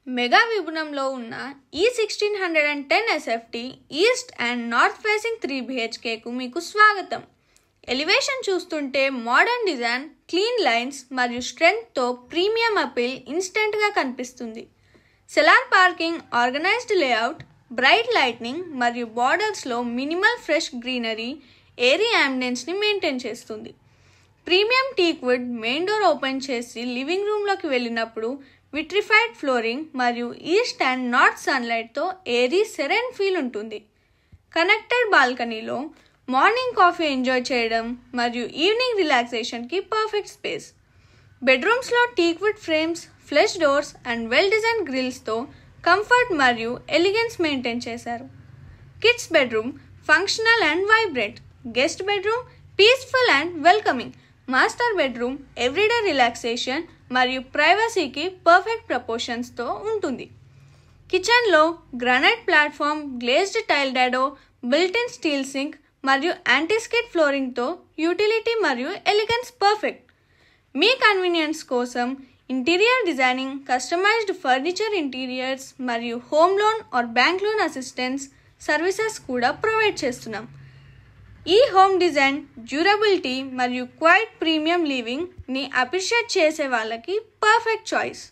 Mega విభునంలో ఉన్న E1610 SFT east and north facing 3 BHKకు మీకు స్వాగతం. ఎలివేషన్ చూస్తుంటే మోడర్న్ డిజైన్, క్లీన్ లైన్స్ మరియు స్ట్రెంగ్త్తో ప్రీమియం అపీల్ ఇన్స్టెంట్గా కనిపిస్తుంది. Cellar parking, organised layout, bright lightning మరియు బార్డర్స్లో మినిమల్ ఫ్రెష్ గ్రీనరీ ఏరీ అంబియన్స్ని మెయింటైన్ చేస్తుంది. Premium teak wood main door open చేసి లివింగ్ రూమ్లోకి వెళ్ళినప్పుడు విట్రిఫైడ్ ఫ్లోరింగ్ మరియు ఈస్ట్ అండ్ నార్త్ సన్లైట్తో ఏరీ సెరెన్ ఫీల్ ఉంటుంది. కనెక్టెడ్ బాల్కనీలో మార్నింగ్ కాఫీ ఎంజాయ్ చేయడం మరియు ఈవినింగ్ రిలాక్సేషన్కి పర్ఫెక్ట్ స్పేస్. బెడ్రూమ్స్లో teak wood frames, flush doors and well design గ్రిల్స్తో కంఫర్ట్ మరియు ఎలిగెన్స్ మెయింటైన్ చేశారు. Kids bedroom functional and vibrant, guest bedroom peaceful and welcoming, master bedroom everyday relaxation మరియు ప్రైవసీకి perfect ప్రపోర్షన్స్తో ఉంటుంది. కిచెన్లో granite platform, glazed tile dado, built in steel sink మరియు antiskid ఫ్లోరింగ్తో యూటిలిటీ మరియు ఎలిగెన్స్ పర్ఫెక్ట్. మీ కన్వీనియన్స్ కోసం interior designing, customised furniture, interiors మరియు home loan or bank loan assistance services కూడా ప్రొవైడ్ చేస్తున్నాం. ఈ హోమ్ డిజైన్, డ్యూరబిలిటీ మరియు క్వైట్ ప్రీమియం లివింగ్ని అప్రిషియేట్ చేసే వాళ్ళకి పర్ఫెక్ట్ చాయిస్.